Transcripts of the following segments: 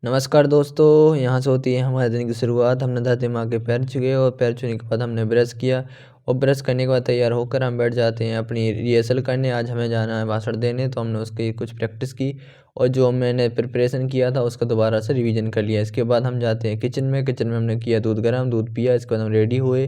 नमस्कार दोस्तों, यहाँ से होती है हमारे दिन की शुरुआत। हमने धरती माँ के पैर छुए और पैर छूने के बाद हमने ब्रश किया और ब्रश करने के बाद तैयार होकर हम बैठ जाते हैं अपनी रिहर्सल करने। आज हमें जाना है भाषण देने, तो हमने उसकी कुछ प्रैक्टिस की और जो मैंने प्रिपरेशन किया था उसका दोबारा से रिवीजन कर लिया। इसके बाद हम जाते हैं किचन में हमने किया दूध गर्म, दूध पिया। इसके बाद हम रेडी हुए,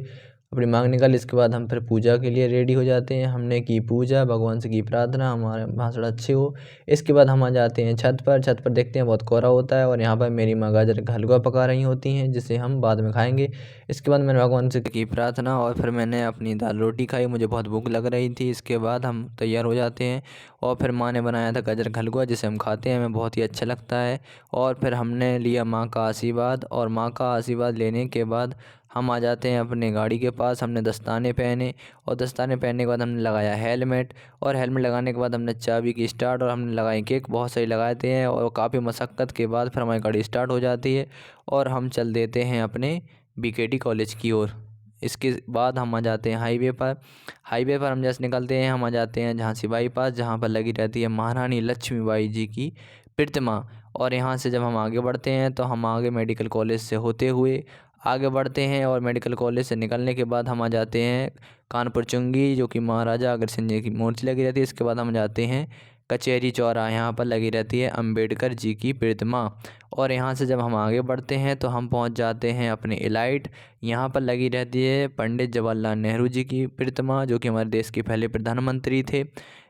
अपनी मांग निकाली। इसके बाद हम फिर पूजा के लिए रेडी हो जाते हैं। हमने की पूजा, भगवान से की प्रार्थना हमारे भाषण अच्छे हो। इसके बाद हम आ जाते हैं छत पर देखते हैं बहुत कोहरा होता है और यहाँ पर मेरी माँ गाजर का हलवा पका रही होती हैं, जिसे हम बाद में खाएंगे। इसके बाद मैंने भगवान से की प्रार्थना और फिर मैंने अपनी दाल रोटी खाई। मुझे बहुत भूख लग रही थी। इसके बाद हम तैयार हो जाते हैं और फिर माँ ने बनाया था गाजर का हलवा, जिसे हम खाते हैं, हमें बहुत ही अच्छा लगता है। और फिर हमने लिया माँ का आशीर्वाद और माँ का आशीर्वाद लेने के बाद हम आ जाते हैं अपने गाड़ी के पास। हमने दस्ताने पहने और दस्ताने पहनने के बाद हमने लगाया हेलमेट और हेलमेट लगाने के बाद हमने चाबी की स्टार्ट और हमने लगाई किक। बहुत सही लगाते हैं और काफ़ी मशक्क़त के बाद फिर हमारी गाड़ी स्टार्ट हो जाती है और हम चल देते हैं अपने बीकेटी कॉलेज की ओर। इसके बाद हम आ जाते हैं हाईवे पर हम जैसे निकलते हैं हम आ जाते हैं झांसी बाईपास, जहाँ पर लगी रहती है महारानी लक्ष्मीबाई जी की प्रतिमा। और यहाँ से जब हम आगे बढ़ते हैं तो हम आगे मेडिकल कॉलेज से होते हुए आगे बढ़ते हैं और मेडिकल कॉलेज से निकलने के बाद हम आ जाते हैं कानपुर चुंगी, जो कि महाराजा अग्रसेन जी की मूर्ति लगी रहती है। इसके बाद हम जाते हैं कचहरी चौराहा, यहाँ पर लगी रहती है अंबेडकर जी की प्रतिमा। और यहाँ से जब हम आगे बढ़ते हैं तो हम पहुँच जाते हैं अपने इलाइट, यहाँ पर लगी रहती है पंडित जवाहरलाल नेहरू जी की प्रतिमा, जो कि हमारे देश के पहले प्रधानमंत्री थे।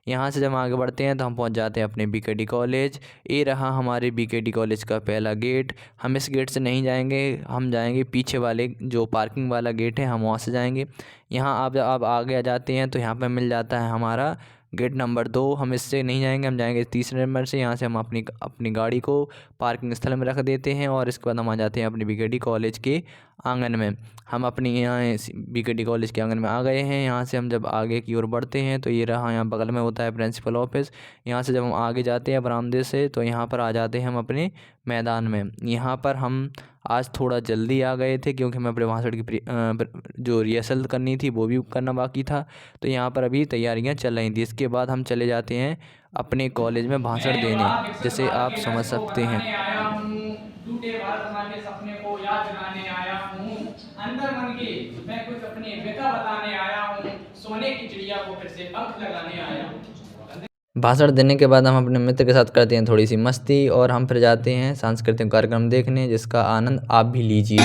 यहाँ से जब हम आगे बढ़ते हैं तो हम पहुँच जाते हैं अपने बीकेटी कॉलेज। ये रहा हमारे बीकेटी कॉलेज का पहला गेट। हम इस गेट से नहीं जाएंगे, हम जाएंगे पीछे वाले जो पार्किंग वाला गेट है, हम वहाँ से जाएंगे। यहाँ आप आगे आ जाते हैं तो यहाँ पर मिल जाता है हमारा गेट नंबर 2। हम इससे नहीं जाएंगे, हम जाएंगे तीसरे नंबर से। यहाँ से हम अपनी गाड़ी को पार्किंग स्थल में रख देते हैं और इसके बाद हम आ जाते हैं अपनी बीकेटी कॉलेज के आंगन में। हम अपनी यहाँ बीकेटी कॉलेज के आंगन में आ गए हैं। यहाँ से हम जब आगे की ओर बढ़ते हैं तो ये रहा, यहाँ बगल में होता है प्रिंसिपल ऑफिस। यहाँ से जब हम आगे जाते हैं बरामदे से तो यहाँ पर आ जाते हैं हम अपने मैदान में। यहाँ पर हम आज थोड़ा जल्दी आ गए थे क्योंकि हमें अपने भाषण की जो रिहर्सल करनी थी वो भी करना बाकी था, तो यहाँ पर अभी तैयारियाँ चल रही थी। इसके बाद हम चले जाते हैं अपने कॉलेज में भाषण देने, जैसे आप समझ सकते हैं। टूटे भारत माँ के सपने को याद दिलाने आया हूँ, अंदर मन की मैं कुछ अपनी व्यथा बताने आया हूँ, सोने की चिड़िया को फिर से पंख लगाने आया हूँ। भाषण देने के बाद हम अपने मित्र के साथ करते हैं थोड़ी सी मस्ती और हम फिर जाते हैं सांस्कृतिक कार्यक्रम देखने, जिसका आनंद आप भी लीजिए।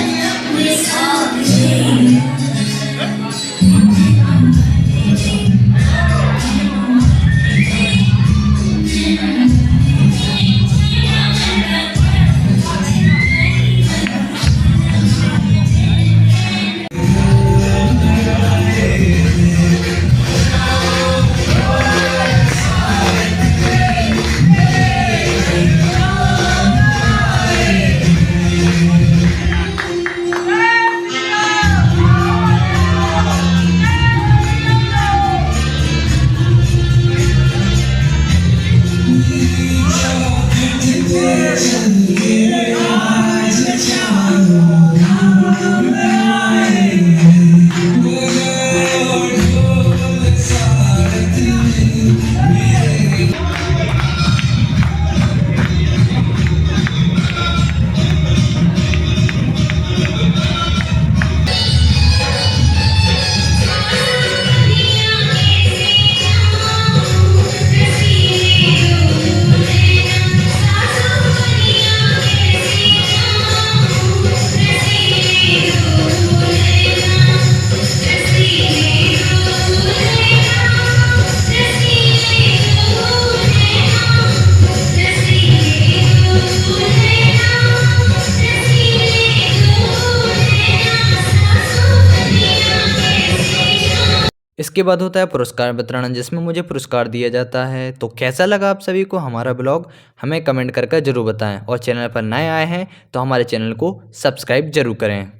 इसके बाद होता है पुरस्कार वितरण, जिसमें मुझे पुरस्कार दिया जाता है। तो कैसा लगा आप सभी को हमारा ब्लॉग, हमें कमेंट करके ज़रूर बताएं और चैनल पर नए आए हैं तो हमारे चैनल को सब्सक्राइब जरूर करें।